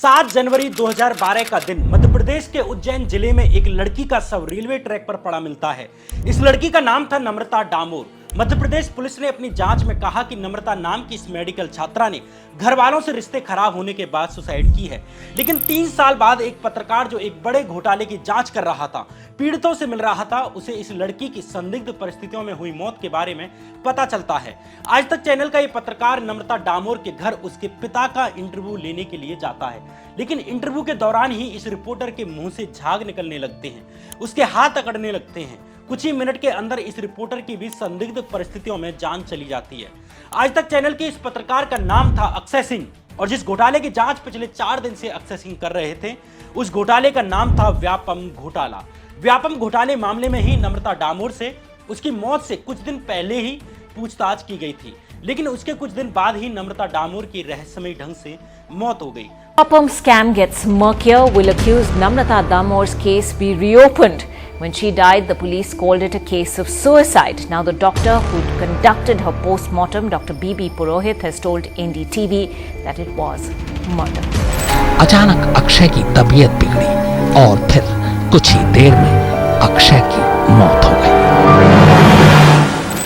7 जनवरी 2012 का दिन मध्य प्रदेश के उज्जैन जिले में एक लड़की का शव रेलवे ट्रैक पर पड़ा मिलता है। इस लड़की का नाम था नम्रता डामोर। मध्य प्रदेश पुलिस ने अपनी जांच में कहा कि नम्रता नाम की इस मेडिकल छात्रा ने घर वालों से रिश्ते खराब होने के बाद सुसाइड की है। लेकिन 3 साल बाद एक पत्रकार जो एक बड़े घोटाले की जांच कर रहा था, पीड़ितों से मिल रहा था, उसे इस लड़की की संदिग्ध परिस्थितियों में हुई मौत के बारे में पता चलता है। आज तक चैनल का ये पत्रकार नम्रता डामोर के घर उसके पिता का इंटरव्यू लेने के लिए जाता है, लेकिन इंटरव्यू के दौरान ही इस रिपोर्टर के मुंह से झाग निकलने लगते हैं, उसके हाथ अकड़ने लगते हैं। कुछ ही मिनट के अंदर इस रिपोर्टर की भी संदिग्ध परिस्थितियों में जान चली जाती है। आज तक चैनल के इस पत्रकार का नाम था अक्षय सिंह, और जिस घोटाले की जांच पिछले 4 दिन से अक्षय सिंह कर रहे थे, उस घोटाले का नाम था व्यापम घोटाला। व्यापम घोटाले मामले में ही नम्रता डामोर से उसकी मौत से कुछ दिन पहले ही पूछताछ की गई थी, लेकिन उसके कुछ दिन बाद ही नम्रता डामोर की रहस्यमयी ढंग से मौत हो गई। Vyapam scam gets murkier. Will accused Namrata Damore's case be reopened? When she died, the police called it a case of suicide. Now the doctor who conducted her post-mortem, Dr. B.B. Purohit, has told NDTV that it was murder. अचानक अक्षय की तबीयत बिगड़ी और फिर कुछ ही देर में अक्षय की मौत हो गई।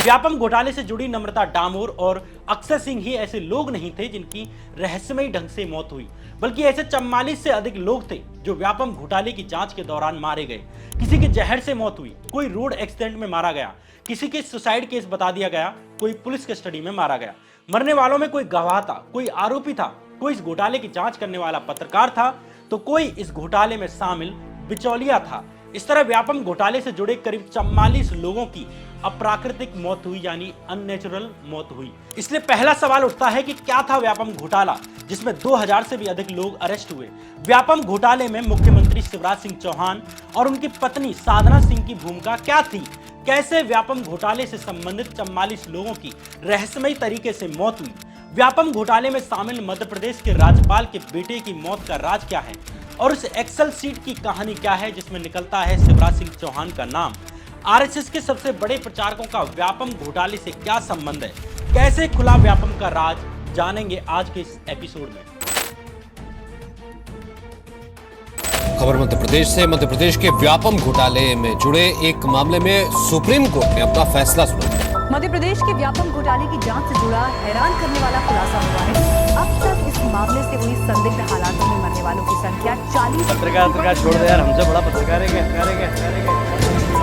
व्यापम घोटाले से जुड़ी नम्रता डामोर और अक्षय सिंह ही ऐसे लोग नहीं थे जिनकी रहस्यमयी ढंग से मौत हुई, बल्कि ऐसे 44 से अधिक लोग थे जो व्यापम घोटाले की जांच के दौरान मारे गए। किसी की जहर से मौत हुई, कोई रोड एक्सीडेंट में मारा गया, किसी के सुसाइड केस बता दिया गया, कोई पुलिस कस्टडी में मारा गया। मरने वालों में कोई गवाह था, कोई आरोपी था, कोई इस घोटाले की जांच करने वाला पत्रकार था, तो कोई इस घोटाले में शामिल बिचौलिया था। इस तरह व्यापम घोटाले से जुड़े करीब 44 लोगों की अप्राकृतिक मौत हुई, यानी अननेचुरल मौत हुई। इसलिए पहला सवाल उठता है कि क्या था व्यापम घोटाला, जिसमें 2000 से भी अधिक लोग अरेस्ट हुए। व्यापम घोटाले में मुख्यमंत्री शिवराज सिंह चौहान और उनकी पत्नी साधना सिंह की भूमिका क्या थी? कैसे व्यापम घोटाले से संबंधित 44 लोगों की रहस्यमयी तरीके से मौत हुई? व्यापम घोटाले में शामिल मध्य प्रदेश के राज्यपाल के बेटे की मौत का राज क्या है, और उस एक्सेल सीट की कहानी क्या है जिसमें निकलता है शिवराज सिंह चौहान का नाम? आरएसएस के सबसे बड़े प्रचारकों का व्यापम घोटाले से क्या संबंध है? कैसे खुला व्यापम का राज, जानेंगे आज के इस एपिसोड में। खबर मध्य प्रदेश से। मध्य प्रदेश के व्यापम घोटाले में जुड़े एक मामले में सुप्रीम कोर्ट ने अपना फैसला सुनाया। मध्य प्रदेश के व्यापम घोटाले की जांच से जुड़ा हैरान करने वाला खुलासा हुआ है। अब तक इस मामले से हुई संदिग्ध हालातों में मरने वालों की संख्या 40। पत्रकार छोड़ दे यार, हमसे बड़ा पत्रकार है क्या?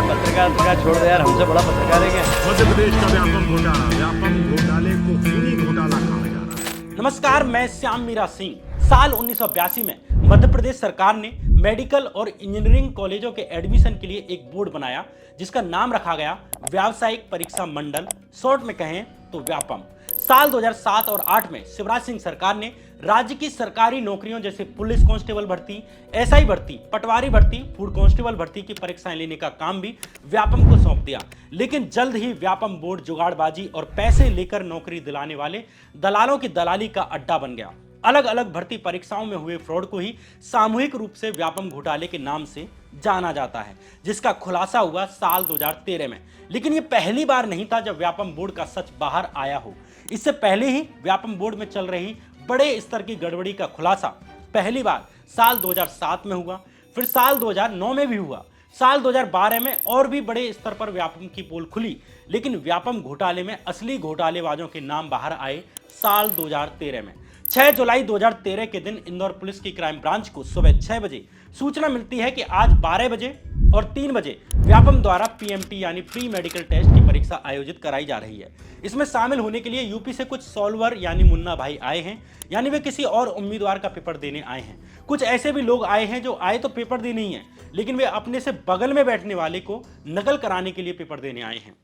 पत्रकार छोड़ दे यार, हमसे बड़ा पत्रकार है क्या? मध्य प्रदेश का व्यापम घोटाले को खूनी घोटाला कहा जा रहा है। नमस्कार, मैं श्याम मीरा सिंह। साल 1982 में मध्य प्रदेश सरकार ने मेडिकल और इंजीनियरिंग कॉलेजों के एडमिशन के लिए एक बोर्ड बनाया, जिसका नाम रखा गया व्यावसायिक परीक्षा मंडल, शॉर्ट में कहें तो व्यापम। साल 2007 और 8 में शिवराज सिंह सरकार ने राज्य की सरकारी नौकरियों जैसे पुलिस कांस्टेबल भर्ती, एसआई भर्ती, पटवारी भर्ती, फूड कांस्टेबल भर्ती की परीक्षाएं लेने का काम भी व्यापम को सौंप दिया। लेकिन जल्द ही व्यापम बोर्ड जुगाड़बाजी और पैसे लेकर नौकरी दिलाने वाले दलालों की दलाली का अड्डा बन गया। अलग अलग भर्ती परीक्षाओं में हुए फ्रॉड को ही सामूहिक रूप से व्यापम घोटाले के नाम से जाना जाता है, जिसका खुलासा हुआ साल 2013 में। लेकिन यह पहली बार नहीं था जब व्यापम बोर्ड का सच बाहर आया हो। इससे पहले ही व्यापम बोर्ड में चल रही बड़े स्तर की गड़बड़ी का खुलासा पहली बार साल 2007 में हुआ, फिर साल 2009 में भी हुआ, साल 2012 में और भी बड़े स्तर पर व्यापम की पोल खुली। लेकिन व्यापम घोटाले में असली घोटालेबाजों के नाम बाहर आए साल 2013 में। 6 जुलाई 2013 के दिन इंदौर पुलिस की क्राइम ब्रांच को सुबह 6 बजे सूचना मिलती है कि आज 12 बजे और 3 बजे व्यापम द्वारा पीएमटी यानी प्री मेडिकल टेस्ट की परीक्षा आयोजित कराई जा रही है। इसमें शामिल होने के लिए यूपी से कुछ सॉल्वर यानी मुन्ना भाई आए हैं, यानी वे किसी और उम्मीदवार का पेपर देने आए हैं। कुछ ऐसे भी लोग आए हैं जो आए तो पेपर देने ही हैं, लेकिन वे अपने से बगल में बैठने वाले को नकल कराने के लिए पेपर देने आए हैं।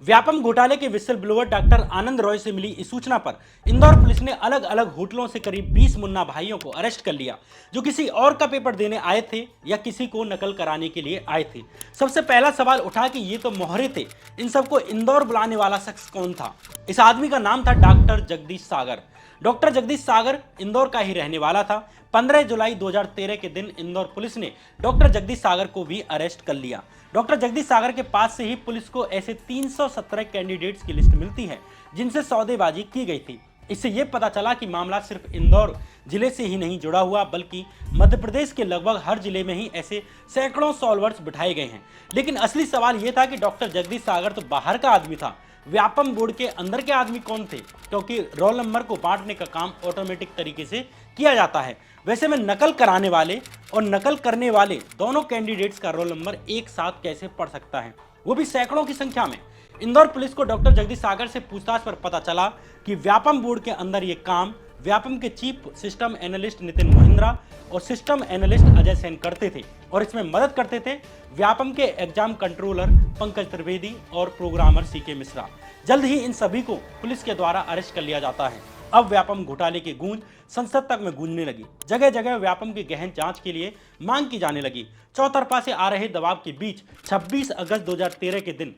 व्यापम घोटाले के विसल ब्लोअर डॉक्टर आनंद रॉय से मिली इस सूचना पर इंदौर पुलिस ने अलग अलग होटलों से करीब 20 मुन्ना भाइयों को अरेस्ट कर लिया, जो किसी और का पेपर देने आए थे या किसी को नकल कराने के लिए आए थे। सबसे पहला सवाल उठा कि ये तो मोहरे थे, इन सबको इंदौर बुलाने वाला शख्स कौन था? इस आदमी का नाम था डॉक्टर जगदीश सागर। डॉक्टर जगदीश सागर इंदौर का ही रहने वाला था। 15 जुलाई 2013 के दिन इंदौर पुलिस ने डॉक्टर जगदीश सागर को भी अरेस्ट कर लिया। डॉक्टर जगदीश सागर के पास से ही पुलिस को ऐसे 317 कैंडिडेट्स की लिस्ट मिलती है जिनसे सौदेबाजी की गई थी। इससे ये पता चला कि मामला सिर्फ इंदौर जिले से ही नहीं जुड़ा हुआ, बल्कि मध्य प्रदेश के लगभग हर जिले में ही ऐसे सैकड़ों सॉल्वर्स बिठाए गए हैं। लेकिन असली सवाल ये था कि डॉक्टर जगदीश सागर तो बाहर का आदमी था, व्यापम बोर्ड के अंदर के आदमी कौन थे? क्योंकि रोल नंबर को बांटने का काम ऑटोमेटिक तरीके से किया जाता है। वैसे में नकल कराने वाले और नकल करने वाले दोनों कैंडिडेट्स का रोल नंबर एक साथ कैसे पड़ सकता है, वो भी सैकड़ों की संख्या में? इंदौर पुलिस को डॉक्टर जगदीश सागर से पूछताछ पर पता चला कि व्यापम बोर्ड के अंदर ये काम व्यापम के chief system analyst Nitin Mahindra और सिस्टम एनालिस्ट अजय सेन करते थे, और इसमें मदद करते थे व्यापम के एग्जाम कंट्रोलर पंकज त्रिवेदी और प्रोग्रामर सीके मिश्रा। जल्द ही इन सभी को पुलिस के द्वारा अरेस्ट कर लिया जाता है। अब व्यापम घोटाले की गूंज संसद तक में गूंजने लगी। जगह जगह व्यापम की गहन जांच के लिए मांग की जाने लगी। चौतरफा से आ रहे दबाव के बीच 26 अगस्त 2013 के दिन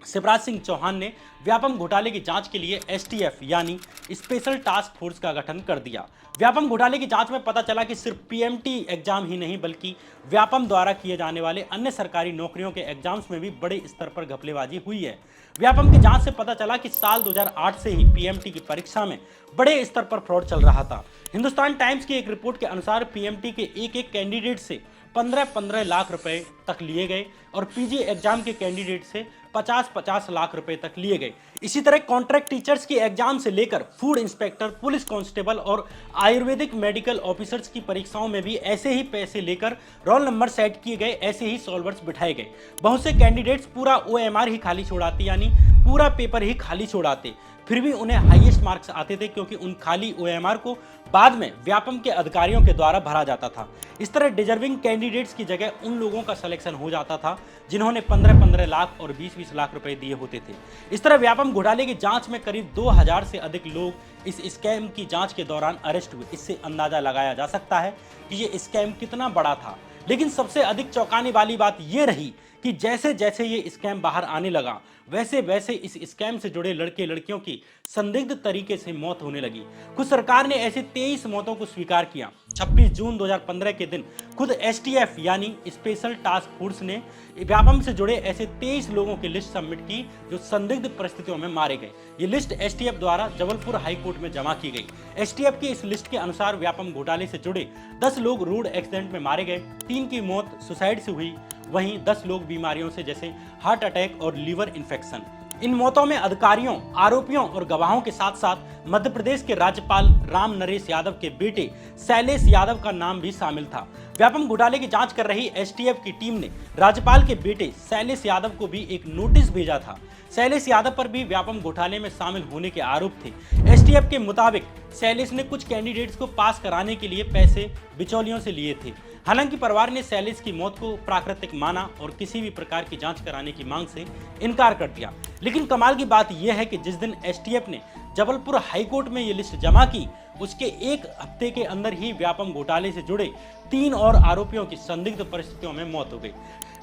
शिवराज सिंह चौहान ने व्यापम घोटाले की जांच के लिए एसटीएफ यानी स्पेशल टास्क फोर्स का गठन कर दिया। व्यापम घोटाले की जांच में पता चला कि सिर्फ पीएमटी एग्जाम ही नहीं, बल्कि व्यापम द्वारा किए जाने वाले अन्य सरकारी नौकरियों के एग्जाम्स में भी बड़े स्तर पर घपलेबाजी हुई है। व्यापम की जांच से पता चला कि साल 2008 से ही पीएमटी की परीक्षा में बड़े स्तर पर फ्रॉड चल रहा था। हिंदुस्तान टाइम्स की एक रिपोर्ट के अनुसार पीएमटी के एक कैंडिडेट से 15-15 लाख रुपए तक लिए गए और पीजी एग्जाम के कैंडिडेट से 50-50 लाख रुपए तक लिए गए। इसी तरह कॉन्ट्रैक्ट टीचर्स की एग्जाम से लेकर फूड इंस्पेक्टर, पुलिस कांस्टेबल और आयुर्वेदिक मेडिकल ऑफिसर्स की परीक्षाओं में भी ऐसे ही पैसे लेकर रोल नंबर सेट किए गए, ऐसे ही सॉल्वर्स बिठाए गए। बहुत से कैंडिडेट्स पूरा ओएमआर ही खाली छोड़ाते, यानी पूरा पेपर ही खाली छोड़ाते, फिर भी उन्हें हाईएस्ट मार्क्स आते थे, क्योंकि उन खाली ओएमआर को बाद में व्यापम के अधिकारियों के द्वारा भरा जाता था। इस तरह डिजर्विंग कैंडिडेट्स की जगह उन लोगों का सिलेक्शन हो जाता था जिन्होंने 15-15 लाख और 20-20 लाख रुपए दिए होते थे। इस तरह व्यापम घोटाले की जांच में करीब 2000 से अधिक लोग इस स्कैम की जांच के दौरान अरेस्ट हुए। इससे अंदाजा लगाया जा सकता है कि ये स्कैम कितना बड़ा था। लेकिन सबसे अधिक चौंकाने वाली बात यह रही कि जैसे जैसे ये स्कैम बाहर आने लगा, वैसे वैसे इस स्कैम से जुड़े लड़के लड़कियों की संदिग्ध तरीके से मौत होने लगी। खुद सरकार ने ऐसे 23 मौतों को स्वीकार किया। 26 जून 2015 के दिन खुद एसटीएफ यानी स्पेशल टास्क फोर्स ने व्यापम से जुड़े ऐसे 23 लोगों की लिस्ट सबमिट की जो संदिग्ध परिस्थितियों में मारे गए। ये लिस्ट एसटीएफ द्वारा जबलपुर हाईकोर्ट में जमा की गई। एसटीएफ की इस लिस्ट के अनुसार व्यापम घोटाले से जुड़े 10 लोग रोड एक्सीडेंट में मारे गए, 3 की मौत सुसाइड से हुई, वहीं 10 लोग बीमारियों से जैसे हार्ट अटैक और लीवर इन्फेक्शन। इन मौतों में अधिकारियों, आरोपियों और गवाहों के साथ साथ मध्य प्रदेश के राज्यपाल राम नरेश यादव के बेटे शैलेश यादव का नाम भी शामिल था। व्यापम घोटाले की जांच कर रही एसटीएफ की टीम ने राज्यपाल के बेटे शैलेश यादव को भी एक नोटिस भेजा था। शैलेश यादव पर भी व्यापम घोटाले में शामिल होने के आरोप थे। एसटीएफ के मुताबिक शैलेश ने कुछ कैंडिडेट्स को पास कराने के लिए पैसे बिचौलियों से लिए थे। हालांकि परिवार ने शैलेश की मौत को प्राकृतिक माना और किसी भी प्रकार की जांच कराने की मांग से इनकार कर दिया। लेकिन कमाल की बात यह है कि जिस दिन एसटीएफ ने जबलपुर हाईकोर्ट में ये लिस्ट जमा की, उसके एक हफ्ते के अंदर ही व्यापम घोटाले से जुड़े 3 और आरोपियों की संदिग्ध परिस्थितियों में मौत हो गई।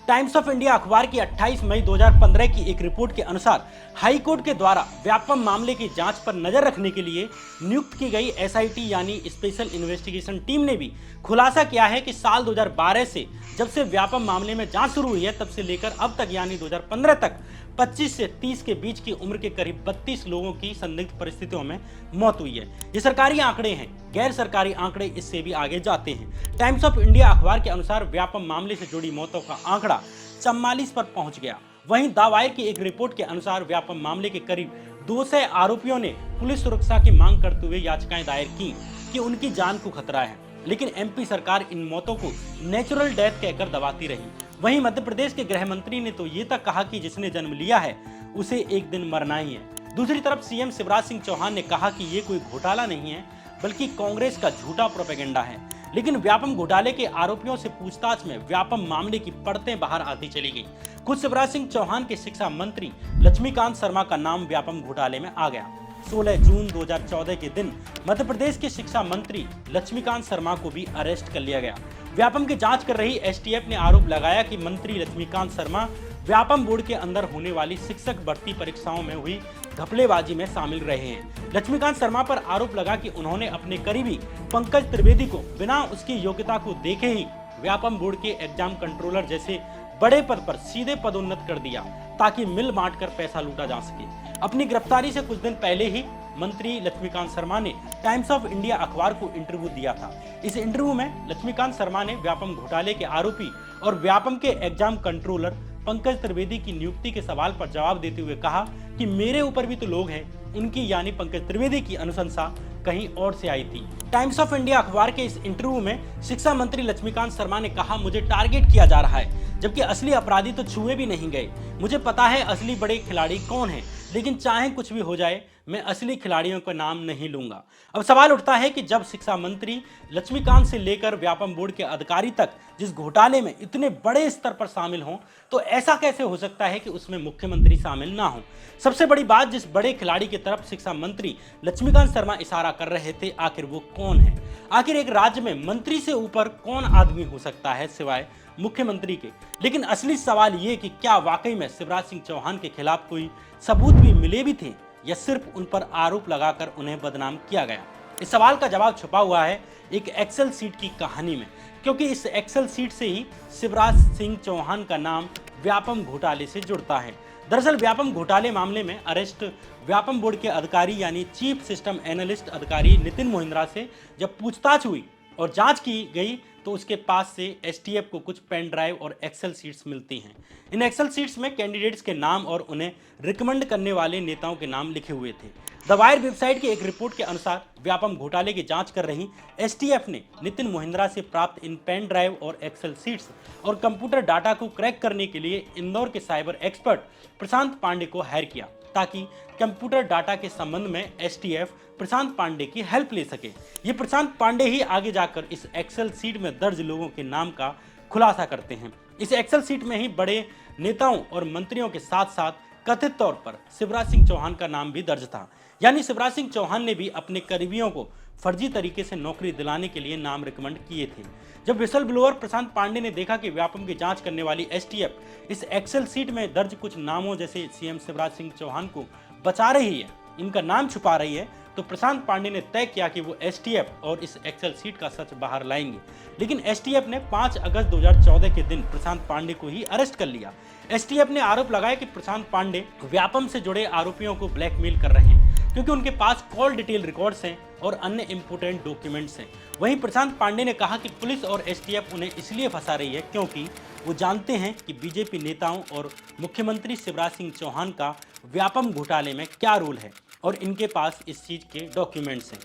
टाइम्स ऑफ इंडिया अखबार की 28 मई 2015 की एक रिपोर्ट के अनुसार हाईकोर्ट के द्वारा व्यापम मामले की जांच पर नजर रखने के लिए नियुक्त की गई एसआईटी यानी स्पेशल इन्वेस्टिगेशन टीम ने भी खुलासा किया है कि साल 2012 से जब से व्यापम मामले में जांच शुरू हुई है, तब से लेकर अब तक यानी 2015 तक 25 से 30 के बीच की उम्र के करीब 32 लोगों की संदिग्ध परिस्थितियों में मौत हुई है। ये सरकारी आंकड़े हैं, गैर सरकारी आंकड़े इससे भी आगे जाते हैं। टाइम्स ऑफ इंडिया अखबार के अनुसार व्यापम मामले से जुड़ी मौतों का आंकड़ा 44 पर पहुंच गया। वहीं द वायर की एक रिपोर्ट के अनुसार व्यापम मामले के करीब 200 आरोपियों ने पुलिस सुरक्षा की मांग करते हुए याचिकाएं दायर की कि उनकी जान को खतरा है, लेकिन एमपी सरकार इन मौतों को नेचुरल डेथ कहकर दबाती रही। वहीं मध्य प्रदेश के गृह मंत्री ने तो ये तक कहा कि जिसने जन्म लिया है उसे एक दिन मरना ही है। दूसरी तरफ सीएम शिवराज सिंह चौहान ने कहा कि ये कोई घोटाला नहीं है, बल्कि कांग्रेस का झूठा प्रोपेगेंडा है। लेकिन व्यापम घोटाले के आरोपियों से पूछताछ में व्यापम मामले की परतें बाहर आती चली गई। खुद शिवराज सिंह चौहान के शिक्षा मंत्री लक्ष्मीकांत शर्मा का नाम व्यापम घोटाले में आ गया। 16 जून 2014 के दिन मध्य प्रदेश के शिक्षा मंत्री लक्ष्मीकांत शर्मा को भी अरेस्ट कर लिया गया। व्यापम की जांच कर रही एसटीएफ ने आरोप लगाया कि मंत्री लक्ष्मीकांत शर्मा व्यापम बोर्ड के अंदर होने वाली शिक्षक भर्ती परीक्षाओं में हुई घपलेबाजी में शामिल रहे हैं। लक्ष्मीकांत शर्मा पर आरोप लगा कि उन्होंने अपने करीबी पंकज त्रिवेदी को बिना उसकी योग्यता को देखे ही व्यापम बोर्ड के एग्जाम कंट्रोलर जैसे बड़े पद पर सीधे पदोन्नत कर दिया ताकि मिल बांट कर पैसा लूटा जा सके। अपनी गिरफ्तारी से कुछ दिन पहले ही मंत्री लक्ष्मीकांत शर्मा ने टाइम्स ऑफ इंडिया अखबार को इंटरव्यू दिया था। इस इंटरव्यू में लक्ष्मीकांत शर्मा ने व्यापम घोटाले के आरोपी और व्यापम के एग्जाम कंट्रोलर पंकज त्रिवेदी की नियुक्ति के सवाल पर जवाब देते हुए कहा कि मेरे ऊपर भी तो लोग हैं, उनकी यानी पंकज त्रिवेदी की अनुशंसा कहीं और से आई थी। टाइम्स ऑफ इंडिया अखबार के इस इंटरव्यू में शिक्षा मंत्री लक्ष्मीकांत शर्मा ने कहा, मुझे टारगेट किया जा रहा है, जबकि असली अपराधी तो छुए भी नहीं गए। मुझे पता है असली बड़े खिलाड़ी कौन हैं, लेकिन चाहे कुछ भी हो जाए मैं असली खिलाड़ियों का नाम नहीं लूंगा। अब सवाल उठता है कि जब शिक्षा मंत्री लक्ष्मीकांत से लेकर व्यापम बोर्ड के अधिकारी तक जिस घोटाले में इतने बड़े स्तर पर शामिल हों, तो ऐसा कैसे हो सकता है कि उसमें मुख्यमंत्री शामिल ना हो। सबसे बड़ी बात, जिस बड़े खिलाड़ी की तरफ शिक्षा मंत्री लक्ष्मीकांत शर्मा इशारा कर रहे थे, आखिर वो कौन है? आखिर एक राज्य में मंत्री से ऊपर कौन आदमी हो सकता है सिवाय मुख्यमंत्री के? लेकिन असली सवाल ये कि क्या वाकई में शिवराज सिंह चौहान के खिलाफ कोई सबूत भी मिले भी थे, या सिर्फ उन पर आरोप लगाकर उन्हें बदनाम किया गया? इस सवाल का जवाब छुपा हुआ है एक एक्सेल सीट की कहानी में, क्योंकि इस एक्सेल सीट से ही शिवराज सिंह चौहान का नाम व्यापम घोटाले से जुड़ता है। दरअसल व्यापम घोटाले मामले में अरेस्ट व्यापम बोर्ड के अधिकारी यानी चीफ सिस्टम एनालिस्ट अधिकारी नितिन मोहिंद्रा से जब पूछताछ हुई और जांच की गई, तो उसके पास से एसटीएफ को कुछ पेन ड्राइव और एक्सेल सीट्स मिलती हैं। इन एक्सेल सीट्स में कैंडिडेट्स के नाम और उन्हें रिकमेंड करने वाले नेताओं के नाम लिखे हुए थे। द वायर वेबसाइट की एक रिपोर्ट के अनुसार व्यापम घोटाले की जांच कर रही एसटीएफ ने नितिन मोहिंद्रा से प्राप्त इन पेन ड्राइव और एक्सेल सीट्स और कंप्यूटर डाटा को क्रैक करने के लिए इंदौर के साइबर एक्सपर्ट प्रशांत पांडे को हायर किया, ताकि कंप्यूटर डाटा के संबंध में एसटीएफ प्रशांत पांडे की हेल्प ले सके। ये प्रशांत पांडे ही आगे जाकर इस एक्सेल सीट में दर्ज लोगों के नाम का खुलासा करते हैं। इस एक्सेल सीट में ही बड़े नेताओं और मंत्रियों के साथ साथ कथित तौर पर शिवराज सिंह चौहान का नाम भी दर्ज था। यानी शिवराज सिंह चौहान ने भी अपने करीबियों को फर्जी तरीके से नौकरी दिलाने के लिए नाम रिकमेंड किए थे। जब विसल ब्लोअर प्रशांत पांडे ने देखा कि व्यापम की जांच करने वाली एसटीएफ इस एक्सेल सीट में दर्ज कुछ नामों जैसे सीएम शिवराज सिंह चौहान को बचा रही है, इनका नाम छुपा रही है, तो प्रशांत पांडे ने तय किया कि वो एसटीएफ और इस एक्सेल सीट का सच बाहर लाएंगे। लेकिन एसटीएफ ने 5 अगस्त 2014 के दिन प्रशांत पांडे को ही अरेस्ट कर लिया। एसटीएफ ने आरोप लगाया कि प्रशांत पांडे व्यापम से जुड़े आरोपियों को ब्लैकमेल कर रहे हैं, क्योंकि उनके पास कॉल डिटेल रिकॉर्ड्स हैं और अन्य इंपोर्टेंट डॉक्यूमेंट्स हैं। वहीं प्रशांत पांडे ने कहा कि पुलिस और एसटीएफ उन्हें इसलिए फंसा रही है क्योंकि वो जानते हैं कि बीजेपी नेताओं और मुख्यमंत्री शिवराज सिंह चौहान का व्यापम घोटाले में क्या रोल है और इनके पास इस चीज़ के डॉक्यूमेंट्स हैं।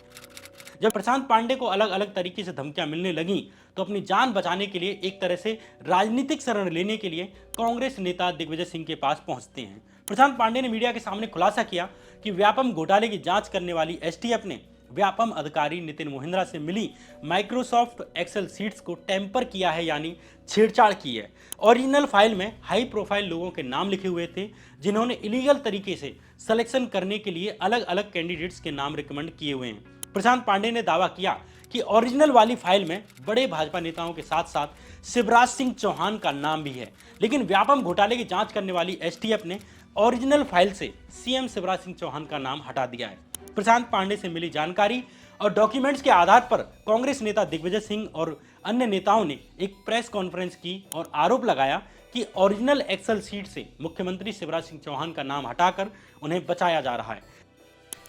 जब प्रशांत पांडे को अलग अलग तरीके से धमकियां मिलने लगीं, तो अपनी जान बचाने के लिए एक तरह से राजनीतिक शरण लेने के लिए कांग्रेस नेता दिग्विजय सिंह के पास पहुंचते हैं। प्रशांत पांडे ने मीडिया के सामने खुलासा किया कि व्यापम घोटाले की जांच करने वाली एसटीएफ ने व्यापम अधिकारी नितिन मोहिंद्रा से मिली माइक्रोसॉफ्ट एक्सेल सीट्स को टेम्पर किया है, यानी छेड़छाड़ की है। ओरिजिनल फाइल में हाई प्रोफाइल लोगों के नाम लिखे हुए थे, जिन्होंने इलीगल तरीके से सिलेक्शन करने के लिए अलग अलग कैंडिडेट्स के नाम रिकमेंड किए हुए हैं। प्रशांत पांडे ने दावा किया कि ओरिजिनल वाली फाइल में बड़े भाजपा नेताओं के साथ साथ शिवराज सिंह चौहान का नाम भी है, लेकिन व्यापम घोटाले की जांच करने वाली एसटीएफ ने ओरिजिनल फाइल से सीएम शिवराज सिंह चौहान का नाम हटा दिया है। प्रशांत पांडे से मिली जानकारी और डॉक्यूमेंट्स के आधार पर कांग्रेस नेता दिग्विजय सिंह और अन्य नेताओं ने एक प्रेस कॉन्फ्रेंस की और आरोप लगाया कि ओरिजिनल एक्सेल सीट से मुख्यमंत्री शिवराज सिंह चौहान का नाम हटाकर उन्हें बचाया जा रहा है।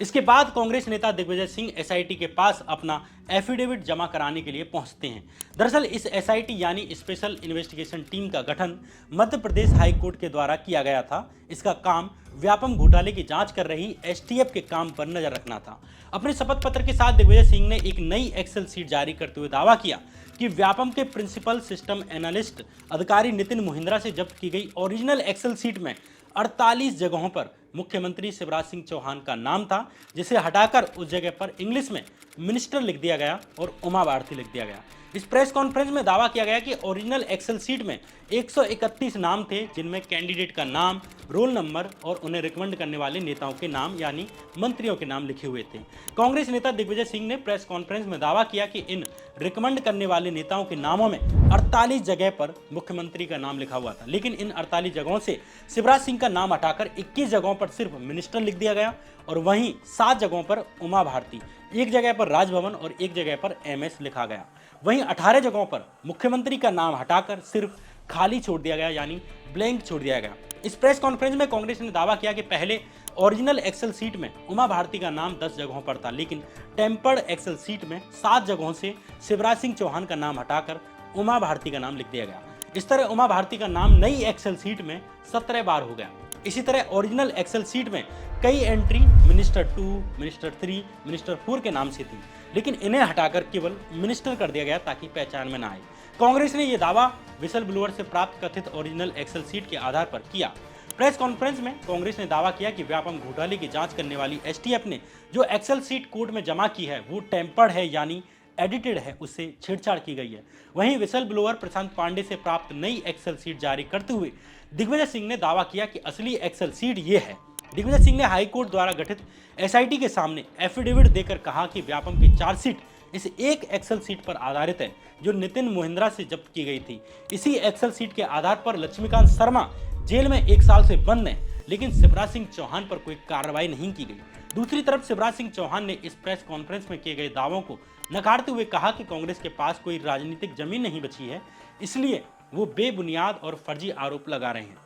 इसके बाद कांग्रेस नेता दिग्विजय सिंह एसआईटी के पास अपना एफिडेविट जमा कराने के लिए पहुंचते हैं। दरअसल इस एसआईटी यानी स्पेशल इन्वेस्टिगेशन टीम का गठन मध्य प्रदेश हाई कोर्ट के द्वारा किया गया था। इसका काम व्यापम घोटाले की जांच कर रही एसटीएफ के काम पर नजर रखना था। अपने शपथ पत्र के साथ दिग्विजय सिंह ने एक नई एक्सेल सीट जारी करते हुए दावा किया कि व्यापम के प्रिंसिपल सिस्टम एनालिस्ट अधिकारी नितिन मोहिंद्रा से जब्त की गई ओरिजिनल एक्सेल सीट में 48 जगहों पर मुख्यमंत्री शिवराज सिंह चौहान का नाम था, जिसे हटाकर उस जगह पर इंग्लिश में मिनिस्टर लिख दिया गया और उमा भारती लिख दिया गया। इस प्रेस कॉन्फ्रेंस में दावा किया गया कि ओरिजिनल एक्सेल सीट में 131 नाम थे, जिनमें कैंडिडेट का नाम, रोल नंबर और उन्हें रिकमेंड करने वाले नेताओं के नाम यानी मंत्रियों के नाम लिखे हुए थे। कांग्रेस नेता दिग्विजय सिंह ने प्रेस कॉन्फ्रेंस में दावा किया कि इन रिकमेंड करने वाले नेताओं के नामों में 48 जगह पर मुख्यमंत्री का नाम लिखा हुआ था, लेकिन इन 48 जगहों से शिवराज सिंह का नाम हटाकर 21 जगहों पर सिर्फ मिनिस्टर लिख दिया गया और वहीं 7 जगहों पर उमा भारती, एक जगह पर राजभवन और एक जगह पर एमएस लिखा गया। वहीं 18 जगहों पर मुख्यमंत्री का नाम हटाकर सिर्फ खाली छोड़ दिया गया यानी ब्लैंक छोड़ दिया गया। इस प्रेस कॉन्फ्रेंस में कांग्रेस ने दावा किया कि पहले ओरिजिनल एक्सेल सीट में उमा भारती का नाम 10 जगहों पर था, लेकिन टेम्पर्ड एक्सेल सीट में 7 जगहों से शिवराज सिंह चौहान का नाम हटाकर उमा भारती का नाम लिख दिया गया। इस तरह उमा भारती का नाम नई एक्सेल सीट में 17 बार हो गया। इसी तरह ओरिजिनल एक्सेल सीट में कई एंट्री मिनिस्टर 2, मिनिस्टर 3, मिनिस्टर 4 के नाम से थी, लेकिन इन्हें हटाकर केवल मिनिस्टर कर दिया गया ताकि पहचान में न आए। कांग्रेस ने यह दावा विसल ब्लोअर से प्राप्त कथित ओरिजिनल एक्सेल सीट के आधार पर किया। प्रेस कॉन्फ्रेंस में कांग्रेस ने दावा किया कि व्यापम घोटाले की जांच करने वाली एसटीएफ ने जो एक्सेल सीट कोर्ट में जमा की है वो टेम्पर्ड है, यानी एडिटेड है, उससे छेड़छाड़ की गई है। वहीं विसल ब्लोअर प्रशांत पांडे से प्राप्त नई एक्सेल सीट जारी करते हुए दिग्विजय सिंह ने दावा किया कि असली एक्सेल सीट ये है। दिग्विजय सिंह ने हाईकोर्ट द्वारा गठित एसआईटी के सामने एफिडेविट देकर कहा कि व्यापम की चार्जशीट इस एक एक्सेल सीट पर आधारित है जो नितिन मोहिंद्रा से जब्त की गई थी। इसी एक्सेल सीट के आधार पर लक्ष्मीकांत शर्मा जेल में 1 साल से बंद है, लेकिन शिवराज सिंह चौहान पर कोई कार्रवाई नहीं की गई। दूसरी तरफ शिवराज सिंह चौहान ने इस प्रेस कॉन्फ्रेंस में किए गए दावों को नकारते हुए कहा कि कांग्रेस के पास कोई राजनीतिक जमीन नहीं बची है, इसलिए वो बेबुनियाद और फर्जी आरोप लगा रहे हैं।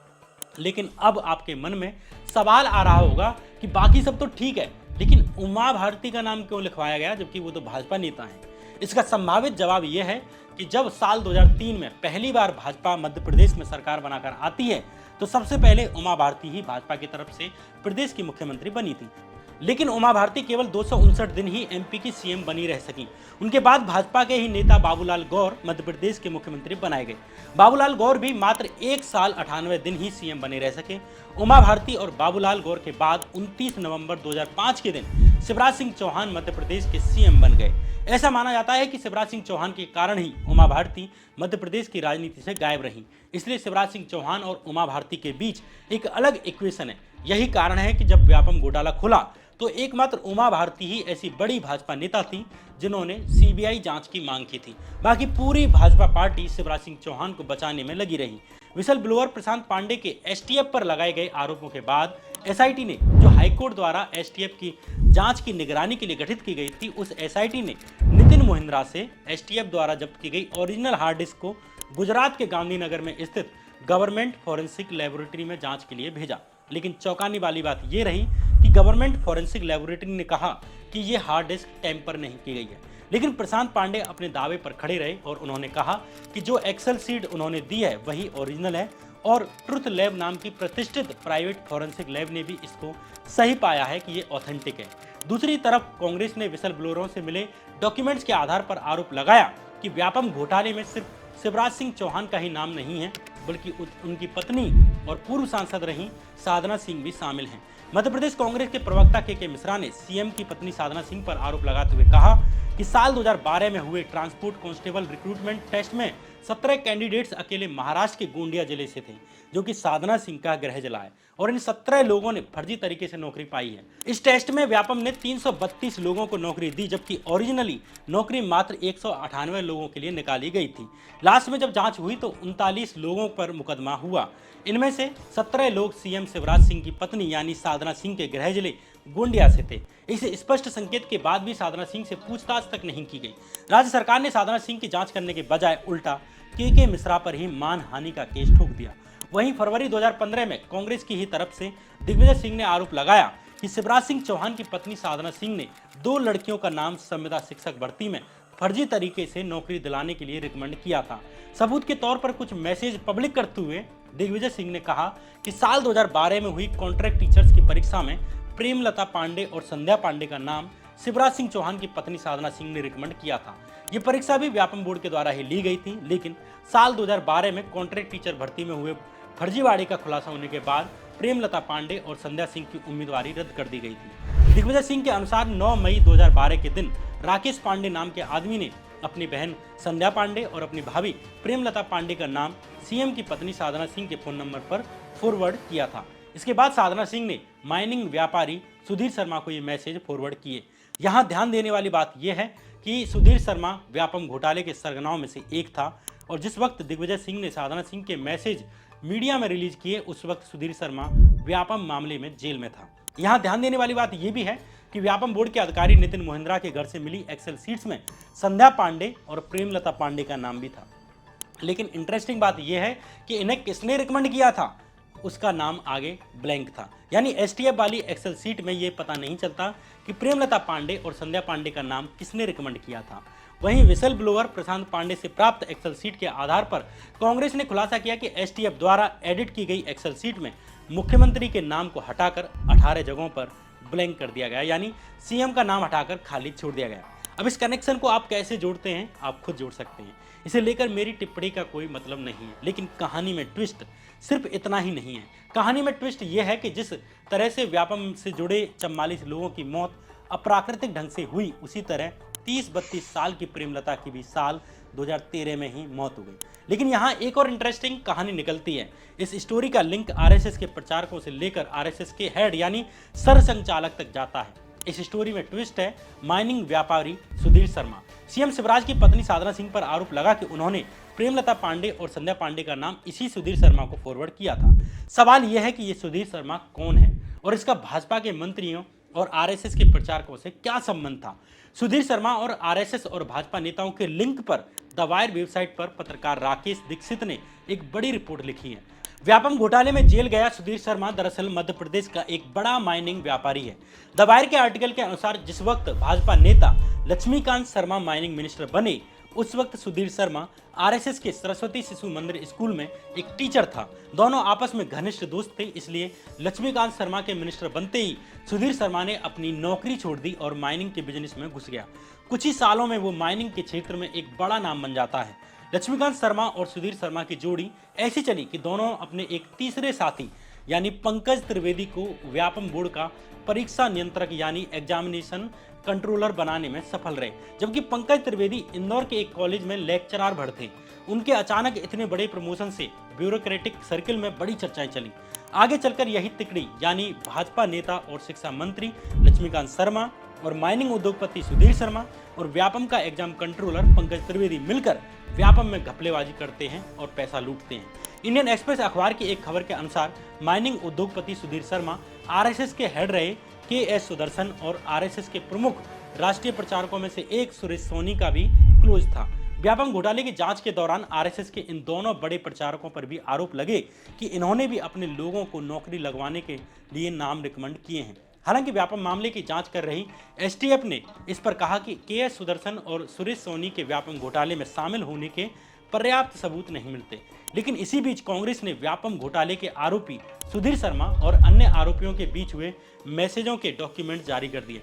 लेकिन अब आपके मन में सवाल आ रहा होगा कि बाकी सब तो ठीक है, लेकिन उमा भारती का नाम क्यों लिखवाया गया जबकि वो तो भाजपा नेता हैं? इसका संभावित जवाब यह है कि जब साल 2003 में पहली बार भाजपा मध्य प्रदेश में सरकार बनाकर आती है तो सबसे पहले उमा भारती ही भाजपा की तरफ से प्रदेश की मुख्यमंत्री बनी थी। लेकिन उमा भारती केवल 259 दिन ही एमपी की सीएम बनी रह सकी। उनके बाद भाजपा के ही नेता बाबूलाल गौर मध्य प्रदेश के मुख्यमंत्री बनाए गए। बाबूलाल गौर भी मात्र 1 साल 98 दिन ही सीएम बने रह सके। उमा भारती और बाबूलाल गौर के बाद 29 नवंबर 2005 के दिन शिवराज सिंह चौहान मध्य प्रदेश के सीएम बन गए। ऐसा माना जाता है कि शिवराज सिंह चौहान के कारण ही उमा भारती मध्य प्रदेश की राजनीति से गायब रहीं। इसलिए शिवराज सिंह चौहान और उमा भारती के बीच एक अलग इक्वेशन है। यही कारण है कि जब व्यापम घोटाला खुला तो एकमात्र उमा भारती ही ऐसी बड़ी भाजपा नेता थी जिन्होंने सीबीआई जांच की मांग की थी। बाकी पूरी भाजपा पार्टी शिवराज सिंह चौहान को बचाने में लगी रही। विसल ब्लोअर प्रशांत पांडे के एसटीएफ पर लगाए गए आरोपों के बाद एसआईटी ने, जो हाईकोर्ट द्वारा एसटीएफ की जांच की निगरानी के लिए गठित की गई थी, उस एसआईटी ने नितिन मोहिंद्रा से एसटीएफ द्वारा जब्त की गई ओरिजिनल हार्ड डिस्क को गुजरात के गांधीनगर में स्थित गवर्नमेंट फॉरेंसिक लेबोरेटरी में जांच के लिए भेजा। लेकिन चौंकाने वाली बात यह रही कि गवर्नमेंट फॉरेंसिक लेबोरेटरी ने कहा कि यह हार्ड डिस्क टेम्पर नहीं की गई है। लेकिन प्रशांत पांडे अपने दावे पर खड़े रहे और उन्होंने कहा कि जो एक्सेल सीट उन्होंने दी है वही ओरिजिनल है और ट्रुथ लैब नाम की प्रतिष्ठित प्राइवेट फॉरेंसिक लैब ने भी इसको सही पाया है कि ये ऑथेंटिक है। दूसरी तरफ कांग्रेस ने विसल ब्लोअरों से मिले डॉक्यूमेंट्स के आधार पर आरोप लगाया कि व्यापम घोटाले में सिर्फ शिवराज सिंह चौहान का ही नाम नहीं है बल्कि उनकी पत्नी और पूर्व सांसद रही साधना सिंह भी शामिल हैं। मध्य प्रदेश कांग्रेस के प्रवक्ता के मिश्रा ने सीएम की पत्नी साधना सिंह पर आरोप लगाते हुए कहा कि साल 2012 में हुए ट्रांसपोर्ट कांस्टेबल रिक्रूटमेंट टेस्ट में 17 कैंडिडेट्स अकेले महाराष्ट्र के गोंडिया जिले से थे, जो कि साधना सिंह का गृह जिला है, और इन 17 लोगों ने फर्जी तरीके से नौकरी पाई है। इस टेस्ट में व्यापम ने 332 लोगों को नौकरी दी, जबकि ओरिजिनली नौकरी मात्र 198 लोगों के लिए निकाली गई थी। लास्ट में जब जांच हुई तो 39 लोगों पर मुकदमा हुआ। इनमें से 17 लोग सीएम शिवराज सिंह की पत्नी यानी साधना सिंह के गृह जिले गोंडिया से थे। इस स्पष्ट संकेत के बाद भी साधना सिंह से पूछताछ तक नहीं की गई। राज्य सरकार ने साधना सिंह की जांच करने के बजाय उल्टा के मिश्रा पर ही मानहानि का केस ठोक दिया। वहीं फरवरी 2015 में कांग्रेस की ही तरफ से दिग्विजय सिंह ने आरोप लगाया कि शिवराज सिंह चौहान की पत्नी साधना सिंह ने 2 लड़कियों का नाम संविदा शिक्षक भर्ती में फर्जी तरीके से नौकरी दिलाने के लिए रिकमेंड किया था। सबूत के तौर पर कुछ मैसेज पब्लिक करते हुए दिग्विजय सिंह ने कहा कि साल 2012 में हुई कॉन्ट्रैक्ट टीचर्स की परीक्षा में प्रेमलता पांडे और संध्या पांडे का नाम शिवराज सिंह चौहान की पत्नी साधना सिंह ने रिकमेंड किया था। ये परीक्षा भी व्यापम बोर्ड के द्वारा ही ली गई थी, लेकिन साल 2012 में कॉन्ट्रैक्ट टीचर भर्ती में हुए फर्जीवाड़े का खुलासा होने के बाद प्रेमलता पांडे और संध्या सिंह की उम्मीदवारी रद्द कर दी गई थी। दिग्विजय सिंह के अनुसार 9 मई 2012 के दिन राकेश पांडे नाम के आदमी ने अपनी बहन संध्या पांडे और अपनी भाभी प्रेमलता पांडे का नाम सीएम की पत्नी साधना सिंह के फोन नंबर पर फॉरवर्ड किया था। इसके बाद साधना सिंह ने माइनिंग व्यापारी सुधीर शर्मा को ये मैसेज फॉरवर्ड किए। यहाँ ध्यान देने वाली बात यह है कि सुधीर शर्मा व्यापम घोटाले के सरगनाओं में से एक था और जिस वक्त दिग्विजय सिंह ने साधना सिंह के मैसेज मीडिया में रिलीज किए उस वक्त सुधीर शर्मा व्यापम मामले में जेल में था। यहाँ ध्यान देने वाली बात यह भी है कि व्यापम बोर्ड के अधिकारी नितिन मोहिंद्रा के घर से मिली एक्सेल सीट्स में संध्या पांडे और प्रेमलता पांडे का नाम भी था। लेकिन इंटरेस्टिंग बात यह है कि इन्हें किसने रिकमेंड किया था, उसका नाम आगे ब्लैंक था। यानी एसटीएफ वाली एक्सेल सीट में ये पता नहीं चलता कि प्रेमलता पांडे और संध्या पांडे का नाम किसने रिकमेंड किया था। वहीं विसल ब्लोअर प्रशांत पांडे से प्राप्त एक्सेल सीट के आधार पर कांग्रेस ने खुलासा किया कि एसटीएफ द्वारा एडिट की गई एक्सेल सीट में मुख्यमंत्री के नाम को हटाकर 18 जगहों पर ब्लैंक कर दिया गया, यानी सीएम का नाम हटाकर खाली छोड़ दिया गया। अब इस कनेक्शन को आप कैसे जोड़ते हैं, आप खुद जोड़ सकते हैं। इसे लेकर मेरी टिप्पणी का कोई मतलब नहीं है, लेकिन कहानी में ट्विस्ट सिर्फ इतना ही नहीं है। कहानी में ट्विस्ट यह है कि जिस तरह से व्यापम से जुड़े 44 लोगों की मौत अप्राकृतिक ढंग से हुई, उसी तरह 30-32 साल की प्रेमलता की भी साल 2013 में ही मौत हो गई। लेकिन यहाँ एक और इंटरेस्टिंग कहानी निकलती है। इस स्टोरी का लिंक आरएसएस के प्रचारकों से लेकर आरएसएस के हेड यानी सरसंघचालक तक जाता है। इस स्टोरी में ट्विस्ट है माइनिंग व्यापारी सुधीर शर्मा। सीएम शिवराज की पत्नी साधना सिंह पर आरोप लगा कि उन्होंने प्रेमलता पांडे और संध्या पांडे का नाम इसी सुधीर शर्मा को फॉरवर्ड किया था। सवाल यह है कि ये सुधीर शर्मा कौन है और इसका भाजपा के मंत्रियों और आरएसएस के प्रचारकों से क्या संबंध था। सुधीर शर्मा और आरएसएस और भाजपा नेताओं के लिंक पर द वायर वेबसाइट पर पत्रकार राकेश दीक्षित ने एक बड़ी रिपोर्ट लिखी है। व्यापम घोटाले में जेल गया सुधीर शर्मा दरअसल मध्य प्रदेश का एक बड़ा माइनिंग व्यापारी है। द वायर के आर्टिकल के अनुसार जिस वक्त भाजपा नेता लक्ष्मीकांत शर्मा माइनिंग मिनिस्टर बने, उस वक्त सुधीर शर्मा आरएसएस के सरस्वती शिशु मंदिर स्कूल में एक टीचर था। दोनों आपस में घनिष्ठ दोस्त थे, इसलिए लक्ष्मीकांत शर्मा के मिनिस्टर बनते ही सुधीर शर्मा ने अपनी नौकरी छोड़ दी और माइनिंग के बिजनेस में घुस गया। कुछ ही सालों में वो माइनिंग के क्षेत्र में एक बड़ा नाम बन जाता है। लक्ष्मीकांत शर्मा और सुधीर शर्मा की जोड़ी ऐसी चली कि दोनों अपने एक तीसरे साथी यानी पंकज त्रिवेदी को व्यापम बोर्ड का परीक्षा नियंत्रक यानी एग्जामिनेशन कंट्रोलर बनाने में सफल रहे। जबकि पंकज त्रिवेदी इंदौर के एक कॉलेज में लेक्चरार भर थे। उनके अचानक इतने बड़े प्रमोशन से ब्यूरोक्रेटिक सर्किल में बड़ी चर्चाएं चली। आगे चलकर यही तिकड़ी यानी भाजपा नेता और शिक्षा मंत्री लक्ष्मीकांत शर्मा और माइनिंग उद्योगपति सुधीर शर्मा और व्यापम का एग्जाम कंट्रोलर पंकज त्रिवेदी मिलकर व्यापम में घपलेबाजी करते हैं और पैसा लूटते हैं। इंडियन एक्सप्रेस अखबार की एक खबर के अनुसार माइनिंग उद्योगपति सुधीर शर्मा आरएसएस के हेड रहे के सुदर्शन और आरएसएस के प्रमुख राष्ट्रीय प्रचारकों में से एक सुरेश सोनी का भी क्लोज था। व्यापम घोटाले की जांच के दौरान आरएसएस के इन दोनों बड़े प्रचारकों पर भी आरोप लगे कि इन्होंने भी अपने लोगों को नौकरी लगवाने के लिए नाम रिकमेंड किए हैं। हालांकि व्यापम मामले की जांच कर रही एसटीएफ ने इस पर कहा कि के सुदर्शन और सुरेश सोनी के व्यापम घोटाले में शामिल होने के पर्याप्त सबूत नहीं मिलते। लेकिन इसी बीच कांग्रेस ने व्यापम घोटाले के आरोपी सुधीर शर्मा और अन्य आरोपियों के बीच हुए मैसेजों के डॉक्यूमेंट जारी कर दिए।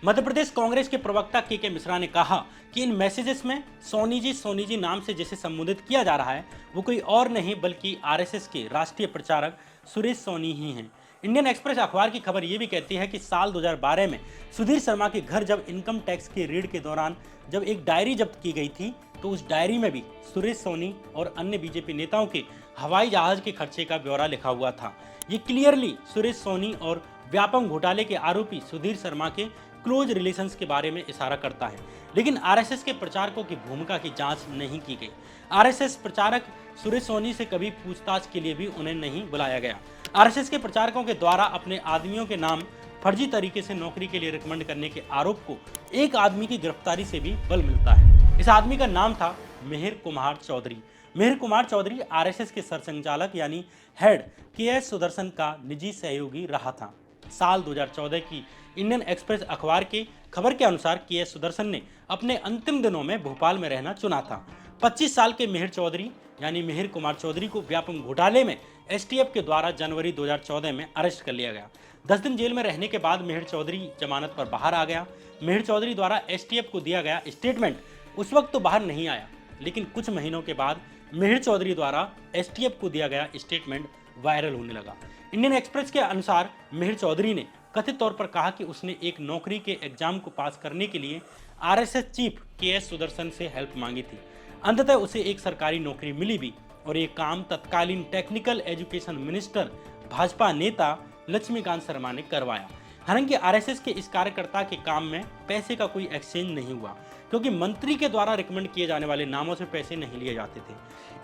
मध्य प्रदेश कांग्रेस के प्रवक्ता के मिश्रा ने कहा कि इन मैसेजेस में सोनी जी नाम से जिसे संबोधित किया जा रहा है वो कोई और नहीं बल्कि आरएसएस के राष्ट्रीय प्रचारक सुरेश सोनी ही हैं। इंडियन एक्सप्रेस अखबार की खबर ये भी कहती है कि साल 2012 में सुधीर शर्मा के घर जब इनकम टैक्स के रेड के दौरान जब एक डायरी जब्त की गई थी, तो उस डायरी में भी सुरेश सोनी और अन्य बीजेपी नेताओं के हवाई जहाज के खर्चे का ब्यौरा लिखा हुआ था। ये क्लियरली सुरेश सोनी और व्यापम घोटाले के आरोपी सुधीर शर्मा के क्लोज रिलेशंस के बारे में इशारा करता है। लेकिन आरएसएस के प्रचारकों की भूमिका की जांच नहीं की गई। आरएसएस प्रचारक सुरेश सोनी से कभी पूछताछ के लिए भी उन्हें नहीं बुलाया गया। आरएसएस के प्रचारकों के द्वारा अपने आदमियों के नाम फर्जी तरीके से नौकरी के लिए रिकमेंड करने के आरोप को एक आदमी की गिरफ्तारी से भी बल मिलता है। इस आदमी का नाम था मिहिर कुमार चौधरी। मिहिर कुमार चौधरी आरएसएस के सरसंघचालक यानी हेड के सुदर्शन का निजी सहयोगी रहा था। साल 2014 की इंडियन एक्सप्रेस अखबार की खबर के अनुसार के सुदर्शन ने अपने अंतिम दिनों में भोपाल में रहना चुना था। 25 साल के मिहिर चौधरी यानी मिहिर कुमार चौधरी को व्यापम घोटाले में एसटीएफ के द्वारा जनवरी 2014 में अरेस्ट कर लिया गया। 10 दिन जेल में रहने के बाद मिहिर चौधरी जमानत पर बाहर आ गया। मिहिर चौधरी द्वारा एसटीएफ को दिया गया स्टेटमेंट उस वक्त तो बाहर नहीं आया, लेकिन कुछ महीनों के बाद मिहिर चौधरी द्वारा एसटीएफ को दिया गया स्टेटमेंट वायरल होने लगा। इंडियन एक्सप्रेस के अनुसार मिहिर चौधरी ने कथित तौर पर कहा कि उसने एक नौकरी के एग्जाम को पास करने के लिए आरएसएस चीफ के सुदर्शन से हेल्प मांगी थी। अंततः उसे एक सरकारी नौकरी मिली भी और ये काम तत्कालीन टेक्निकल एजुकेशन मिनिस्टर भाजपा नेता लक्ष्मीकांत शर्मा ने करवाया। हालांकि आरएसएस के इस कार्यकर्ता के काम में पैसे का कोई एक्सचेंज नहीं हुआ, क्योंकि मंत्री के द्वारा रिकमेंड किए जाने वाले नामों से पैसे नहीं लिए जाते थे।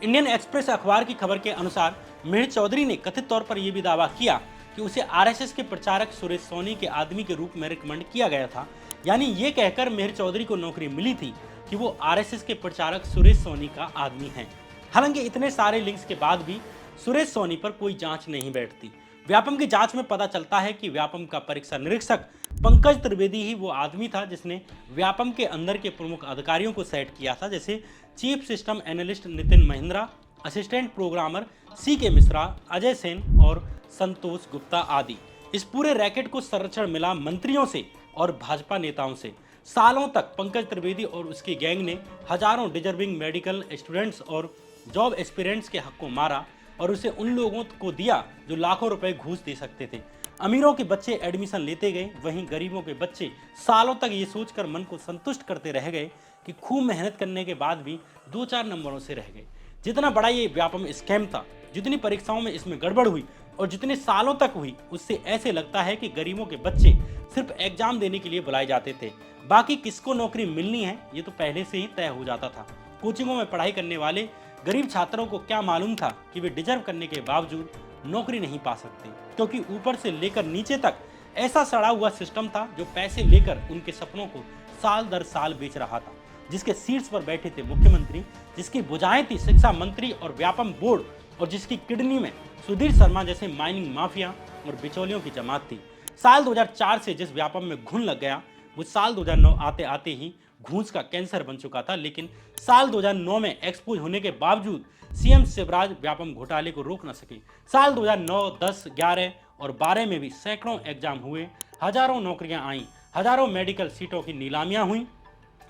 इंडियन एक्सप्रेस अखबार की खबर के अनुसार मिहिर चौधरी ने कथित तौर पर यह भी दावा किया कि उसे आरएसएस के प्रचारक सुरेश सोनी के आदमी के रूप में रिकमेंड किया गया था। यानी ये कहकर मिहिर चौधरी को नौकरी मिली थी कि वो आरएसएस के प्रचारक सुरेश सोनी का आदमी है। हालांकि इतने सारे लिंक्स के बाद भी सुरेश सोनी पर कोई जांच नहीं बैठती। व्यापम की जांच में पता चलता है कि व्यापम का परीक्षा निरीक्षक पंकज त्रिवेदी ही वो आदमी था जिसने व्यापम के अंदर के प्रमुख अधिकारियों को सेट किया था, जैसे chief system analyst Nitin Mahindra, assistant programmer CK Mishra, Ajay Sen और संतोष गुप्ता आदि। इस पूरे रैकेट को संरक्षण मिला मंत्रियों से और भाजपा नेताओं से। सालों तक पंकज त्रिवेदी और उसकी गैंग ने हजारों डिजर्विंग मेडिकल स्टूडेंट्स और जॉब एस्पिरेंट्स के हक को मारा और उसे उन लोगों को दिया जो लाखों रुपए घूस दे सकते थे। अमीरों के बच्चे एडमिशन लेते गए, वहीं गरीबों के बच्चे सालों तक ये सोचकर मन को संतुष्ट करते रह गए कि खूब मेहनत करने के बाद भी 2-4 नंबरों से रह गए। जितना बड़ा ये व्यापम स्कैम था, जितनी परीक्षाओं में इसमें गड़बड़ हुई और जितने सालों तक हुई, उससे ऐसे लगता है कि गरीबों के बच्चे सिर्फ एग्जाम देने के लिए बुलाए जाते थे। बाकी किसको नौकरी मिलनी है ये तो पहले से ही तय हो जाता था। कोचिंगों में पढ़ाई करने वाले गरीब छात्रों को क्या मालूम था कि वे डिजर्व करने के बावजूद नौकरी नहीं पा सकते, क्योंकि ऊपर से लेकर नीचे तक ऐसा सड़ा हुआ सिस्टम था जो पैसे लेकर उनके सपनों को साल दर साल बेच रहा था। जिसके सीट्स पर बैठे थे मुख्यमंत्री, जिसकी भुजाएं थी शिक्षा मंत्री और व्यापम बोर्ड, और जिसकी किडनी में सुधीर शर्मा जैसे माइनिंग माफिया और बिचौलियों की जमात थी। साल 2004 से जिस व्यापम में घुन लग गया, वो साल 2009 आते आते ही घूस का कैंसर बन चुका था। लेकिन साल 2009 में एक्सपोज होने के बावजूद CM शिवराज व्यापम घोटाले को रोक न सके। साल 2009, 10, 11 और 12 में भी सैकड़ों एग्जाम हुए, हजारों नौकरियां आईं, हजारों मेडिकल सीटों की नीलामियां हुई,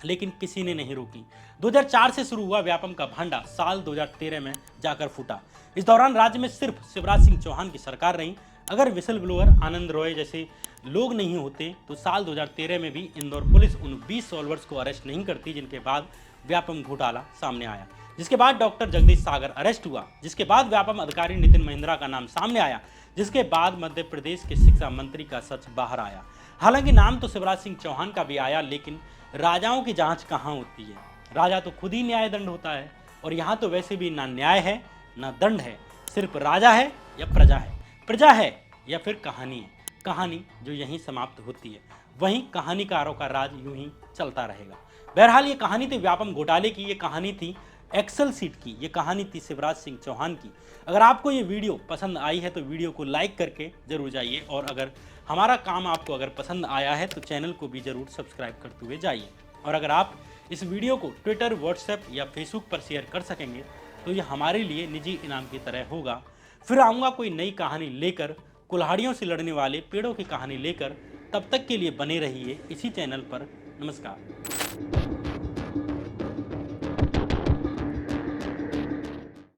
लेकिन किसी ने नहीं रोकी। 2004 से शुरू हुआ व्यापम का भांडा साल 2013 में जाकर फूटा। इस दौरान राज्य में सिर्फ शिवराज सिंह चौहान की सरकार रही। अगर विसल ब्लोअर आनंद रॉय जैसे लोग नहीं होते तो साल 2013 में भी इंदौर पुलिस उन 20 सॉल्वर्स को अरेस्ट नहीं करती जिनके बाद व्यापम घोटाला सामने आया। जिसके बाद डॉक्टर जगदीश सागर अरेस्ट हुआ, जिसके बाद व्यापम अधिकारी नितिन महिंद्रा का नाम सामने आया, जिसके बाद मध्य प्रदेश के शिक्षा मंत्री का सच बाहर आया। हालांकि नाम तो शिवराज सिंह चौहान का भी आया, लेकिन राजाओं की जांच कहाँ होती है? राजा तो खुद ही न्याय दंड होता है, और यहाँ तो वैसे भी ना न्याय है ना दंड है, सिर्फ राजा है या प्रजा है, प्रजा है या फिर कहानी है। कहानी जो यहीं समाप्त होती है, वहीं कहानीकारों का राज यूं ही चलता रहेगा। बहरहाल ये कहानी थी व्यापम घोटाले की, ये कहानी थी एक्सेल सीट की, ये कहानी थी शिवराज सिंह चौहान की। अगर आपको ये वीडियो पसंद आई है तो वीडियो को लाइक करके जरूर जाइए, और अगर हमारा काम आपको अगर पसंद आया है तो चैनल को भी जरूर सब्सक्राइब करते हुए जाइए। और अगर आप इस वीडियो को ट्विटर, व्हाट्सएप या फेसबुक पर शेयर कर सकेंगे तो ये हमारे लिए निजी इनाम की तरह होगा। फिर आऊँगा कोई नई कहानी लेकर, कुल्हाड़ियों से लड़ने वाले पेड़ों की कहानी लेकर। तब तक के लिए बने रहिए इसी चैनल पर। नमस्कार।